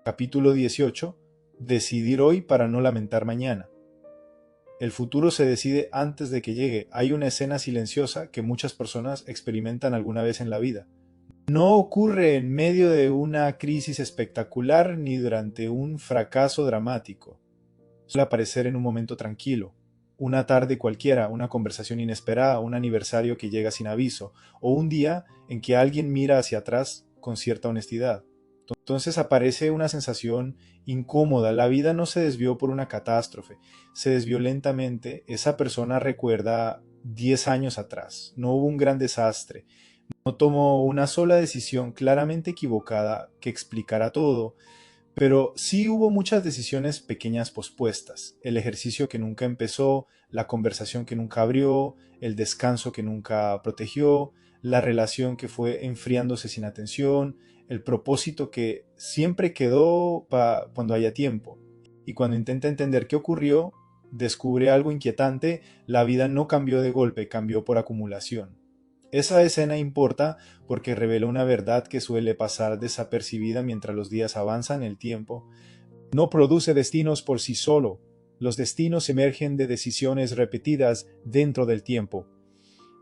Capítulo 18. Decidir hoy para no lamentar mañana. El futuro se decide antes de que llegue. Hay una escena silenciosa que muchas personas experimentan alguna vez en la vida. No ocurre en medio de una crisis espectacular ni durante un fracaso dramático. Suele aparecer en un momento tranquilo, una tarde cualquiera, una conversación inesperada, un aniversario que llega sin aviso, o un día en que alguien mira hacia atrás con cierta honestidad. Entonces aparece una sensación incómoda. La vida no se desvió por una catástrofe, se desvió lentamente. Esa persona recuerda 10 años atrás. No hubo un gran desastre. No tomó una sola decisión claramente equivocada que explicara todo, pero sí hubo muchas decisiones pequeñas pospuestas. El ejercicio que nunca empezó, la conversación que nunca abrió, el descanso que nunca protegió, la relación que fue enfriándose sin atención, el propósito que siempre quedó cuando haya tiempo. Y cuando intenta entender qué ocurrió, descubre algo inquietante: la vida no cambió de golpe, cambió por acumulación. Esa escena importa porque revela una verdad que suele pasar desapercibida mientras los días avanzan. El tiempo no produce destinos por sí solo. Los destinos emergen de decisiones repetidas dentro del tiempo.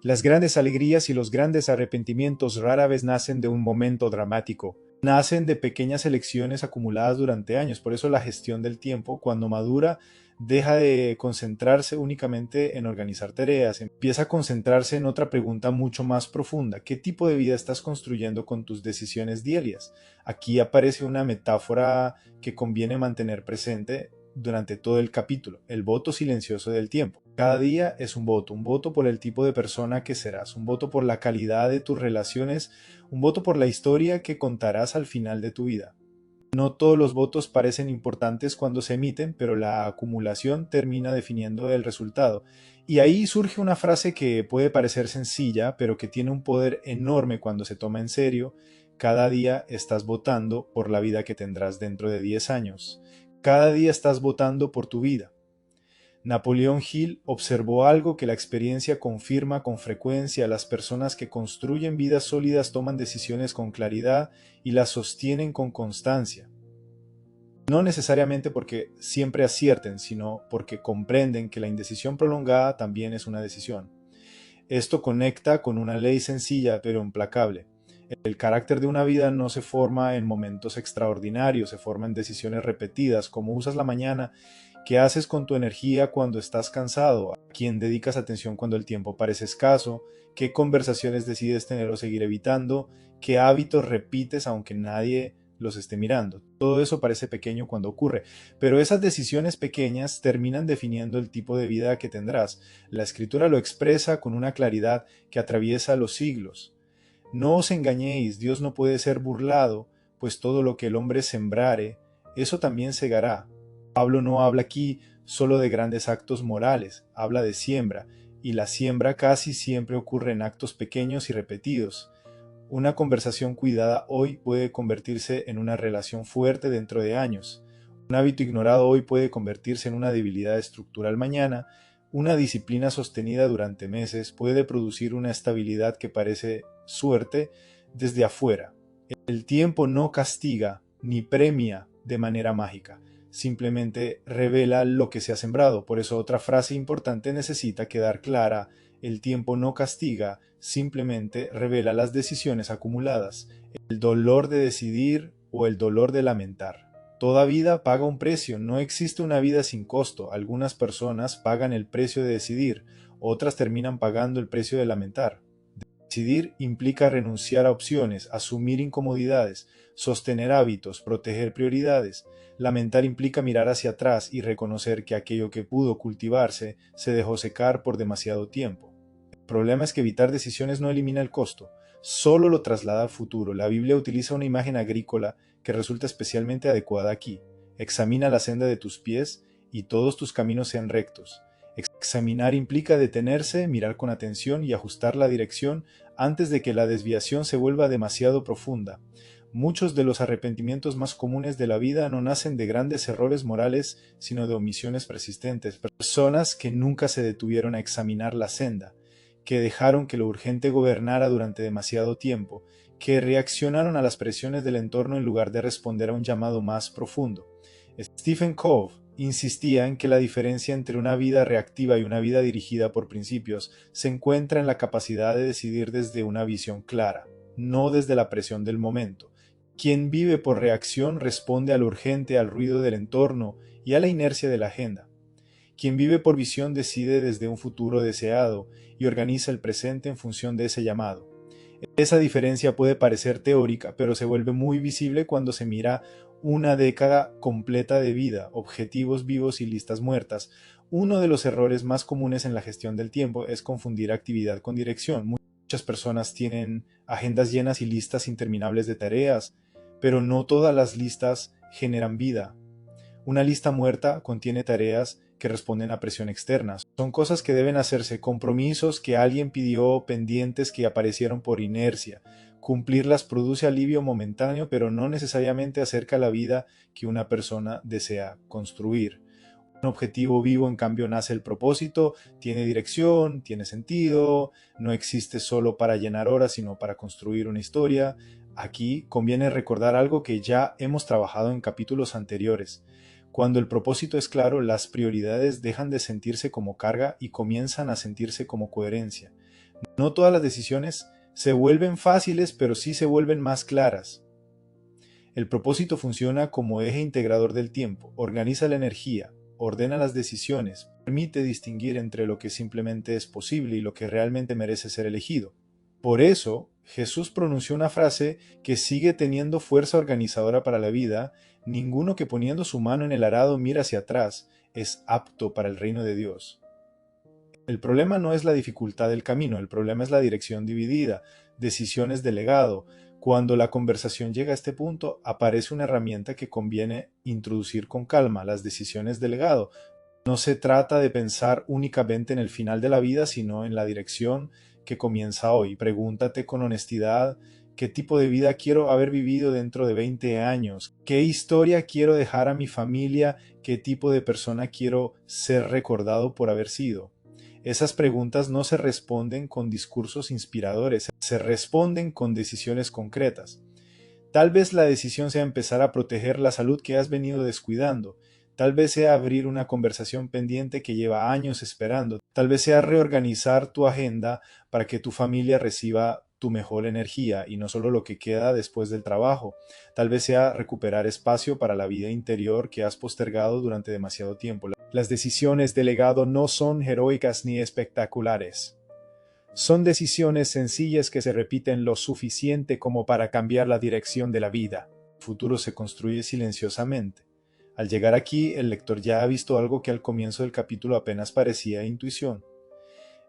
Las grandes alegrías y los grandes arrepentimientos rara vez nacen de un momento dramático. Nacen de pequeñas elecciones acumuladas durante años. Por eso la gestión del tiempo, cuando madura, deja de concentrarse únicamente en organizar tareas, empieza a concentrarse en otra pregunta mucho más profunda: ¿qué tipo de vida estás construyendo con tus decisiones diarias? Aquí aparece una metáfora que conviene mantener presente durante todo el capítulo: el voto silencioso del tiempo. Cada día es un voto por el tipo de persona que serás, un voto por la calidad de tus relaciones, un voto por la historia que contarás al final de tu vida. No todos los votos parecen importantes cuando se emiten, pero la acumulación termina definiendo el resultado. Y ahí surge una frase que puede parecer sencilla, pero que tiene un poder enorme cuando se toma en serio: cada día estás votando por la vida que tendrás dentro de 10 años. Cada día estás votando por tu vida. Napoleón Hill observó algo que la experiencia confirma con frecuencia: las personas que construyen vidas sólidas toman decisiones con claridad y las sostienen con constancia. No necesariamente porque siempre acierten, sino porque comprenden que la indecisión prolongada también es una decisión. Esto conecta con una ley sencilla pero implacable. El carácter de una vida no se forma en momentos extraordinarios, se forma en decisiones repetidas: cómo usas la mañana, qué haces con tu energía cuando estás cansado, a quién dedicas atención cuando el tiempo parece escaso, qué conversaciones decides tener o seguir evitando, qué hábitos repites aunque nadie los esté mirando. Todo eso parece pequeño cuando ocurre, pero esas decisiones pequeñas terminan definiendo el tipo de vida que tendrás. La escritura lo expresa con una claridad que atraviesa los siglos. No os engañéis, Dios no puede ser burlado, pues todo lo que el hombre sembrare, eso también segará. Pablo no habla aquí solo de grandes actos morales, habla de siembra, y la siembra casi siempre ocurre en actos pequeños y repetidos. Una conversación cuidada hoy puede convertirse en una relación fuerte dentro de años. Un hábito ignorado hoy puede convertirse en una debilidad estructural mañana. Una disciplina sostenida durante meses puede producir una estabilidad que parece suerte desde afuera. El tiempo no castiga ni premia de manera mágica, simplemente revela lo que se ha sembrado. Por eso otra frase importante necesita quedar clara: el tiempo no castiga, simplemente revela las decisiones acumuladas, el dolor de decidir o el dolor de lamentar. Toda vida paga un precio, no existe una vida sin costo. Algunas personas pagan el precio de decidir, otras terminan pagando el precio de lamentar. Decidir implica renunciar a opciones, asumir incomodidades, sostener hábitos, proteger prioridades. Lamentar implica mirar hacia atrás y reconocer que aquello que pudo cultivarse se dejó secar por demasiado tiempo. El problema es que evitar decisiones no elimina el costo, solo lo traslada al futuro. La Biblia utiliza una imagen agrícola que resulta especialmente adecuada aquí: examina la senda de tus pies y todos tus caminos sean rectos. Examinar implica detenerse, mirar con atención y ajustar la dirección antes de que la desviación se vuelva demasiado profunda. Muchos de los arrepentimientos más comunes de la vida no nacen de grandes errores morales, sino de omisiones persistentes. Personas que nunca se detuvieron a examinar la senda, que dejaron que lo urgente gobernara durante demasiado tiempo, que reaccionaron a las presiones del entorno en lugar de responder a un llamado más profundo. Stephen Cove insistía en que la diferencia entre una vida reactiva y una vida dirigida por principios se encuentra en la capacidad de decidir desde una visión clara, no desde la presión del momento. Quien vive por reacción responde a lo urgente, al ruido del entorno y a la inercia de la agenda. Quien vive por visión decide desde un futuro deseado y organiza el presente en función de ese llamado. Esa diferencia puede parecer teórica, pero se vuelve muy visible cuando se mira una década completa de vida, objetivos vivos y listas muertas. Uno de los errores más comunes en la gestión del tiempo es confundir actividad con dirección. Muchas personas tienen agendas llenas y listas interminables de tareas, pero no todas las listas generan vida. Una lista muerta contiene tareas que responden a presión externa. Son cosas que deben hacerse, compromisos que alguien pidió, pendientes que aparecieron por inercia. Cumplirlas produce alivio momentáneo, pero no necesariamente acerca la vida que una persona desea construir. Un objetivo vivo, en cambio, nace el propósito, tiene dirección, tiene sentido, no existe solo para llenar horas, sino para construir una historia. Aquí conviene recordar algo que ya hemos trabajado en capítulos anteriores. Cuando el propósito es claro, las prioridades dejan de sentirse como carga y comienzan a sentirse como coherencia. No todas las decisiones se vuelven fáciles, pero sí se vuelven más claras. El propósito funciona como eje integrador del tiempo, organiza la energía, ordena las decisiones, permite distinguir entre lo que simplemente es posible y lo que realmente merece ser elegido. Por eso, Jesús pronunció una frase que sigue teniendo fuerza organizadora para la vida: ninguno que poniendo su mano en el arado mira hacia atrás es apto para el reino de Dios. El problema no es la dificultad del camino, el problema es la dirección dividida, decisiones de legado. Cuando la conversación llega a este punto, aparece una herramienta que conviene introducir con calma: las decisiones de legado. No se trata de pensar únicamente en el final de la vida, sino en la dirección que comienza hoy. Pregúntate con honestidad: ¿qué tipo de vida quiero haber vivido dentro de 20 años? ¿Qué historia quiero dejar a mi familia? ¿Qué tipo de persona quiero ser recordado por haber sido? Esas preguntas no se responden con discursos inspiradores, se responden con decisiones concretas. Tal vez la decisión sea empezar a proteger la salud que has venido descuidando. Tal vez sea abrir una conversación pendiente que lleva años esperando. Tal vez sea reorganizar tu agenda para que tu familia reciba tu mejor energía y no solo lo que queda después del trabajo. Tal vez sea recuperar espacio para la vida interior que has postergado durante demasiado tiempo. Las decisiones de legado no son heroicas ni espectaculares. Son decisiones sencillas que se repiten lo suficiente como para cambiar la dirección de la vida. El futuro se construye silenciosamente. Al llegar aquí, el lector ya ha visto algo que al comienzo del capítulo apenas parecía intuición.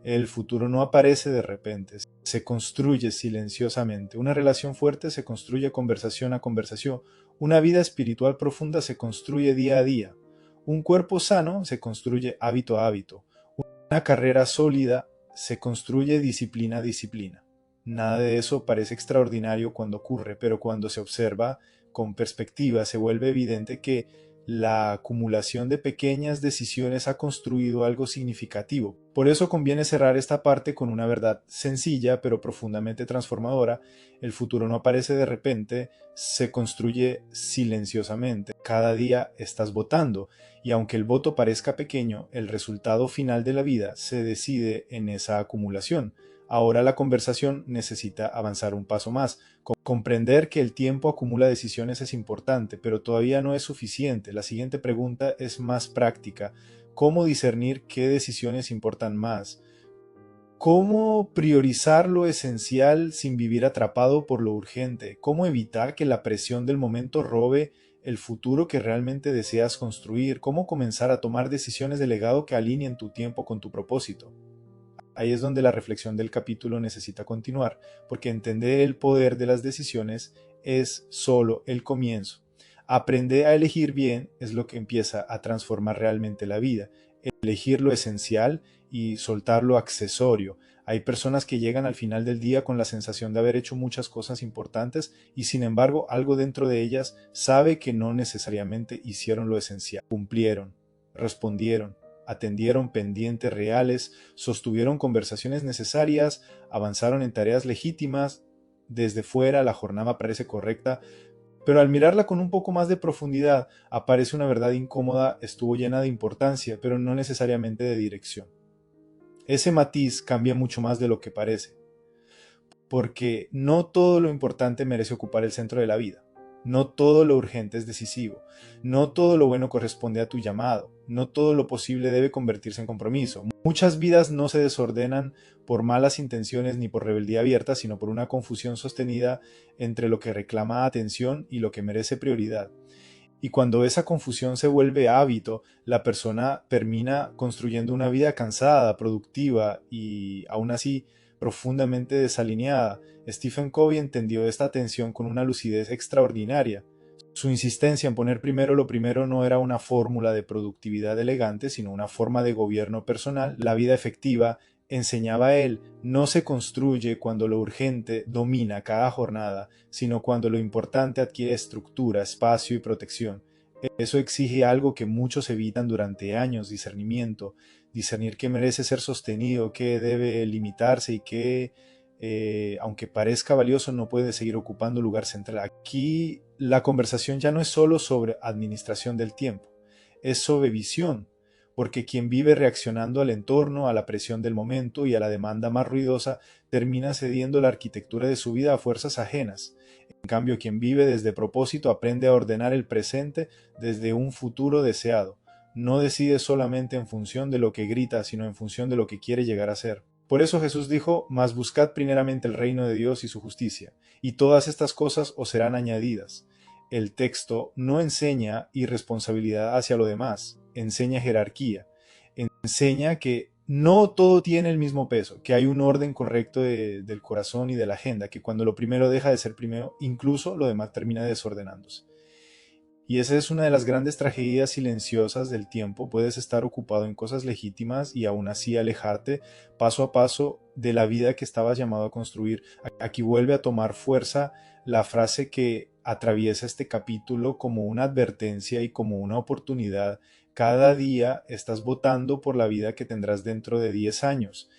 El futuro no aparece de repente, se construye silenciosamente. Una relación fuerte se construye conversación a conversación. Una vida espiritual profunda se construye día a día. Un cuerpo sano se construye hábito a hábito. Una carrera sólida se construye disciplina a disciplina. Nada de eso parece extraordinario cuando ocurre, pero cuando se observa con perspectiva se vuelve evidente que la acumulación de pequeñas decisiones ha construido algo significativo. Por eso conviene cerrar esta parte con una verdad sencilla pero profundamente transformadora: el futuro no aparece de repente, se construye silenciosamente. Cada día estás votando, y aunque el voto parezca pequeño, el resultado final de la vida se decide en esa acumulación. Ahora la conversación necesita avanzar un paso más. Comprender que el tiempo acumula decisiones es importante, pero todavía no es suficiente. La siguiente pregunta es más práctica: ¿cómo discernir qué decisiones importan más? ¿Cómo priorizar lo esencial sin vivir atrapado por lo urgente? ¿Cómo evitar que la presión del momento robe el futuro que realmente deseas construir? ¿Cómo comenzar a tomar decisiones de legado que alineen tu tiempo con tu propósito? Ahí es donde la reflexión del capítulo necesita continuar, porque entender el poder de las decisiones es solo el comienzo. Aprender a elegir bien es lo que empieza a transformar realmente la vida. Elegir lo esencial y soltar lo accesorio. Hay personas que llegan al final del día con la sensación de haber hecho muchas cosas importantes y sin embargo algo dentro de ellas sabe que no necesariamente hicieron lo esencial. Cumplieron, respondieron, atendieron pendientes reales, sostuvieron conversaciones necesarias, avanzaron en tareas legítimas, Desde fuera la jornada parece correcta, pero al mirarla con un poco más de profundidad aparece una verdad incómoda, estuvo llena de importancia, pero no necesariamente de dirección. Ese matiz cambia mucho más de lo que parece, porque no todo lo importante merece ocupar el centro de la vida. No todo lo urgente es decisivo, no todo lo bueno corresponde a tu llamado, no todo lo posible debe convertirse en compromiso. Muchas vidas no se desordenan por malas intenciones ni por rebeldía abierta, sino por una confusión sostenida entre lo que reclama atención y lo que merece prioridad. Y cuando esa confusión se vuelve hábito, la persona termina construyendo una vida cansada, productiva y aún así profundamente desalineada. Stephen Covey entendió esta tensión con una lucidez extraordinaria. Su insistencia en poner primero lo primero no era una fórmula de productividad elegante, sino una forma de gobierno personal. La vida efectiva, enseñaba él, no se construye cuando lo urgente domina cada jornada, sino cuando lo importante adquiere estructura, espacio y protección. Eso exige algo que muchos evitan durante años: discernimiento, discernir qué merece ser sostenido, qué debe limitarse y qué, aunque parezca valioso, no puede seguir ocupando lugar central. Aquí la conversación ya no es solo sobre administración del tiempo, es sobre visión, porque quien vive reaccionando al entorno, a la presión del momento y a la demanda más ruidosa, termina cediendo la arquitectura de su vida a fuerzas ajenas. En cambio, quien vive desde propósito aprende a ordenar el presente desde un futuro deseado. No decide solamente en función de lo que grita, sino en función de lo que quiere llegar a ser. Por eso Jesús dijo: mas buscad primeramente el reino de Dios y su justicia, y todas estas cosas os serán añadidas. El texto no enseña irresponsabilidad hacia lo demás, enseña jerarquía, enseña que no todo tiene el mismo peso, que hay un orden correcto del corazón y de la agenda, que cuando lo primero deja de ser primero, incluso lo demás termina desordenándose. Y esa es una de las grandes tragedias silenciosas del tiempo. Puedes estar ocupado en cosas legítimas y aún así alejarte paso a paso de la vida que estabas llamado a construir. Aquí vuelve a tomar fuerza la frase que atraviesa este capítulo como una advertencia y como una oportunidad. Cada día estás votando por la vida que tendrás dentro de 10 años.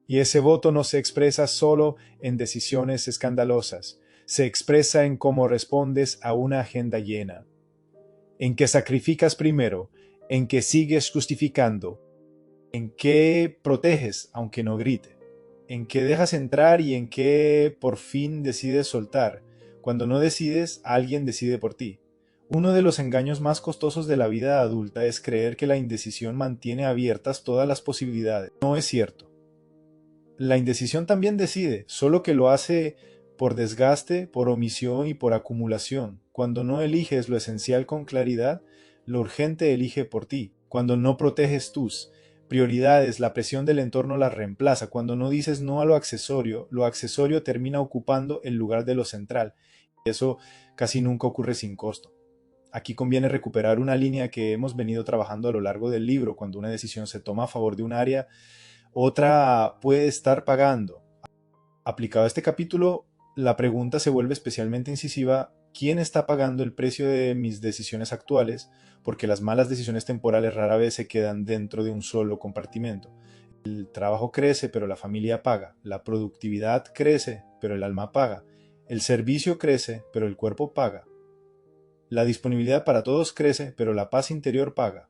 Y ese voto no se expresa solo en decisiones escandalosas, se expresa en cómo respondes a una agenda llena, en que sacrificas primero, en que sigues justificando, en que proteges aunque no grite, en que dejas entrar y en que por fin decides soltar. Cuando no decides, alguien decide por ti. Uno de los engaños más costosos de la vida adulta es creer que la indecisión mantiene abiertas todas las posibilidades. No es cierto. La indecisión también decide, solo que lo hace por desgaste, por omisión y por acumulación. Cuando no eliges lo esencial con claridad, lo urgente elige por ti. Cuando no proteges tus prioridades, la presión del entorno las reemplaza. Cuando no dices no a lo accesorio termina ocupando el lugar de lo central. Y eso casi nunca ocurre sin costo. Aquí conviene recuperar una línea que hemos venido trabajando a lo largo del libro. Cuando una decisión se toma a favor de un área, otra puede estar pagando. Aplicado a este capítulo, la pregunta se vuelve especialmente incisiva: ¿quién está pagando el precio de mis decisiones actuales? Porque las malas decisiones temporales rara vez se quedan dentro de un solo compartimento. El trabajo crece, pero la familia paga. La productividad crece, pero el alma paga. El servicio crece, pero el cuerpo paga. La disponibilidad para todos crece, pero la paz interior paga.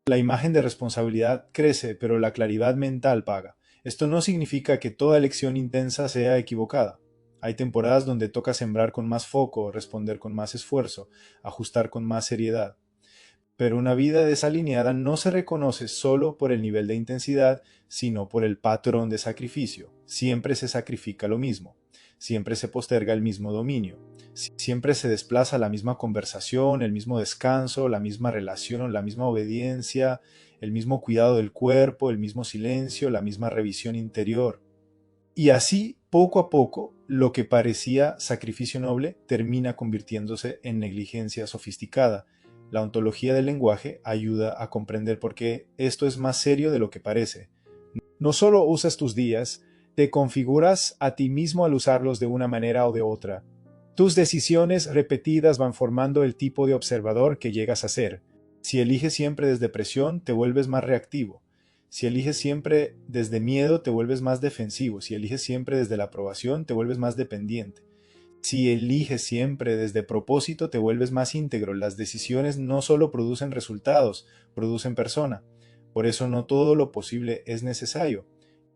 La imagen de responsabilidad crece, pero la claridad mental paga. Esto no significa que toda elección intensa sea equivocada. Hay temporadas donde toca sembrar con más foco, responder con más esfuerzo, ajustar con más seriedad. Pero una vida desalineada no se reconoce solo por el nivel de intensidad, sino por el patrón de sacrificio. Siempre se sacrifica lo mismo. Siempre se posterga el mismo dominio. Siempre se desplaza la misma conversación, el mismo descanso, la misma relación, la misma obediencia, el mismo cuidado del cuerpo, el mismo silencio, la misma revisión interior. Y así, poco a poco, lo que parecía sacrificio noble termina convirtiéndose en negligencia sofisticada. La ontología del lenguaje ayuda a comprender por qué esto es más serio de lo que parece. No solo usas tus días, te configuras a ti mismo al usarlos de una manera o de otra. Tus decisiones repetidas van formando el tipo de observador que llegas a ser. Si eliges siempre desde presión, te vuelves más reactivo. Si eliges siempre desde miedo, te vuelves más defensivo. Si eliges siempre desde la aprobación, te vuelves más dependiente. Si eliges siempre desde propósito, te vuelves más íntegro. Las decisiones no solo producen resultados, producen persona. Por eso no todo lo posible es necesario.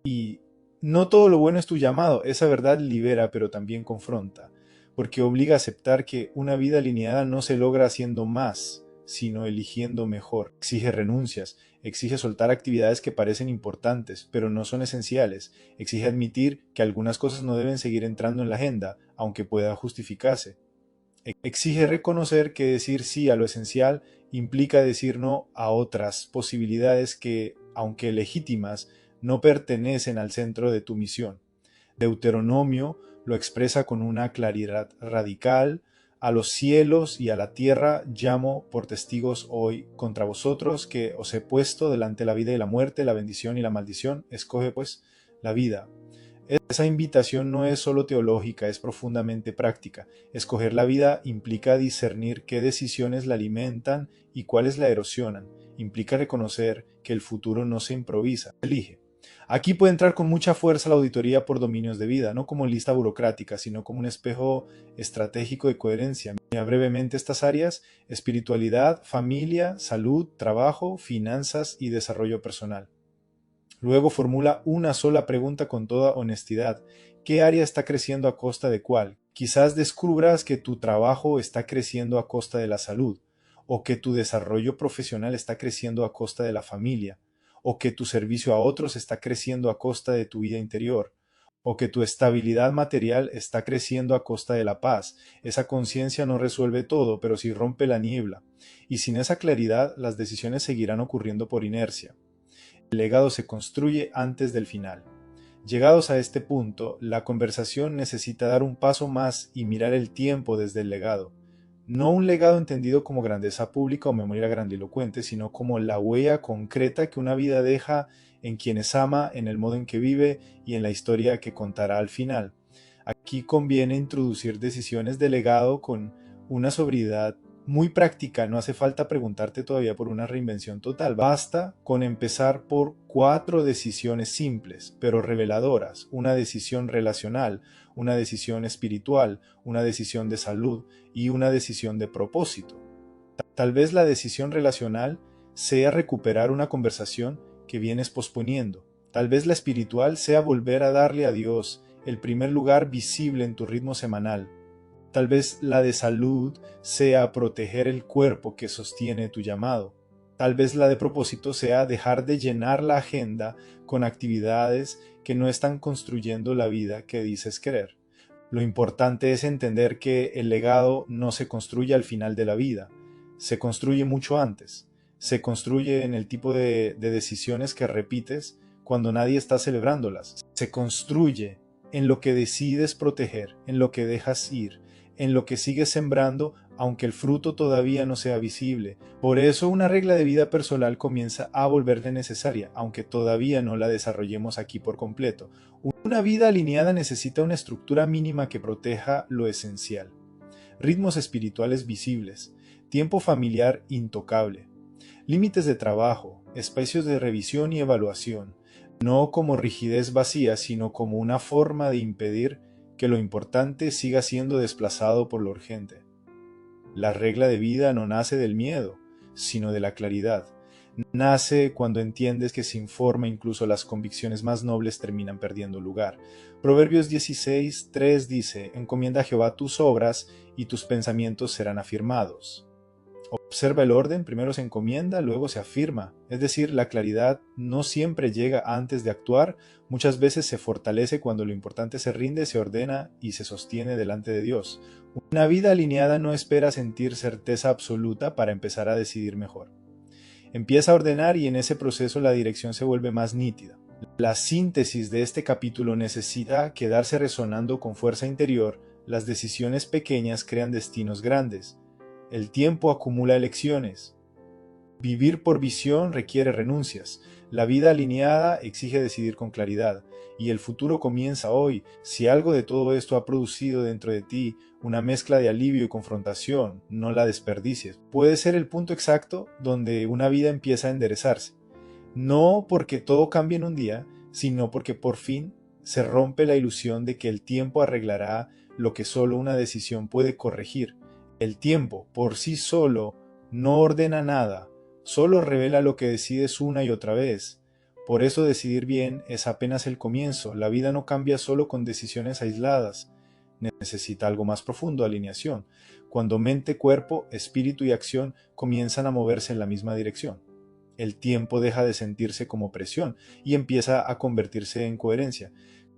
Y no todo lo bueno es tu llamado. Esa verdad libera, pero también confronta, porque obliga a aceptar que una vida alineada no se logra haciendo más, sino eligiendo mejor. Exige renuncias, exige soltar actividades que parecen importantes, pero no son esenciales. Exige admitir que algunas cosas no deben seguir entrando en la agenda, aunque pueda justificarse. Exige reconocer que decir sí a lo esencial implica decir no a otras posibilidades que, aunque legítimas, no pertenecen al centro de tu misión. Deuteronomio lo expresa con una claridad radical: a los cielos y a la tierra llamo por testigos hoy contra vosotros, que os he puesto delante la vida y la muerte, la bendición y la maldición. Escoge pues la vida. Esa invitación no es solo teológica, es profundamente práctica. Escoger la vida implica discernir qué decisiones la alimentan y cuáles la erosionan. Implica reconocer que el futuro no se improvisa, se elige. Aquí puede entrar con mucha fuerza la auditoría por dominios de vida, no como lista burocrática, sino como un espejo estratégico de coherencia. Mira brevemente estas áreas: espiritualidad, familia, salud, trabajo, finanzas y desarrollo personal. Luego formula una sola pregunta con toda honestidad: ¿qué área está creciendo a costa de cuál? Quizás descubras que tu trabajo está creciendo a costa de la salud, o que tu desarrollo profesional está creciendo a costa de la familia, o que tu servicio a otros está creciendo a costa de tu vida interior, o que tu estabilidad material está creciendo a costa de la paz. Esa conciencia no resuelve todo, pero sí rompe la niebla, y sin esa claridad las decisiones seguirán ocurriendo por inercia. El legado se construye antes del final. Llegados a este punto, la conversación necesita dar un paso más y mirar el tiempo desde el legado. No un legado entendido como grandeza pública o memoria grandilocuente, sino como la huella concreta que una vida deja en quienes ama, en el modo en que vive y en la historia que contará al final. Aquí conviene introducir decisiones de legado con una sobriedad muy práctica. No hace falta preguntarte todavía por una reinvención total. Basta con empezar por 4 decisiones simples, pero reveladoras: una decisión relacional, una decisión espiritual, una decisión de salud y una decisión de propósito. Tal vez la decisión relacional sea recuperar una conversación que vienes posponiendo. Tal vez la espiritual sea volver a darle a Dios el primer lugar visible en tu ritmo semanal. Tal vez la de salud sea proteger el cuerpo que sostiene tu llamado. Tal vez la de propósito sea dejar de llenar la agenda con actividades que no están construyendo la vida que dices querer. Lo importante es entender que el legado no se construye al final de la vida, se construye mucho antes. Se construye en el tipo de decisiones que repites cuando nadie está celebrándolas. Se construye en lo que decides proteger, en lo que dejas ir, en lo que sigues sembrando, aunque el fruto todavía no sea visible. Por eso una regla de vida personal comienza a volverse necesaria, aunque todavía no la desarrollemos aquí por completo. Una vida alineada necesita una estructura mínima que proteja lo esencial. Ritmos espirituales visibles, tiempo familiar intocable, límites de trabajo, espacios de revisión y evaluación, no como rigidez vacía, sino como una forma de impedir que lo importante siga siendo desplazado por lo urgente. La regla de vida no nace del miedo, sino de la claridad. Nace cuando entiendes que sin forma incluso las convicciones más nobles terminan perdiendo lugar. Proverbios 16:3 dice: encomienda a Jehová tus obras y tus pensamientos serán afirmados. Observa el orden: primero se encomienda, luego se afirma. Es decir, la claridad no siempre llega antes de actuar, muchas veces se fortalece cuando lo importante se rinde, se ordena y se sostiene delante de Dios. Una vida alineada no espera sentir certeza absoluta para empezar a decidir mejor. Empieza a ordenar y en ese proceso la dirección se vuelve más nítida. La síntesis de este capítulo necesita quedarse resonando con fuerza interior: las decisiones pequeñas crean destinos grandes. El tiempo acumula elecciones. Vivir por visión requiere renuncias. La vida alineada exige decidir con claridad. Y el futuro comienza hoy. Si algo de todo esto ha producido dentro de ti una mezcla de alivio y confrontación, no la desperdicies. Puede ser el punto exacto donde una vida empieza a enderezarse. No porque todo cambie en un día, sino porque por fin se rompe la ilusión de que el tiempo arreglará lo que solo una decisión puede corregir. El tiempo, por sí solo, no ordena nada, solo revela lo que decides una y otra vez. Por eso decidir bien es apenas el comienzo. La vida no cambia solo con decisiones aisladas. Necesita algo más profundo, alineación, cuando mente, cuerpo, espíritu y acción comienzan a moverse en la misma dirección. El tiempo deja de sentirse como presión y empieza a convertirse en coherencia.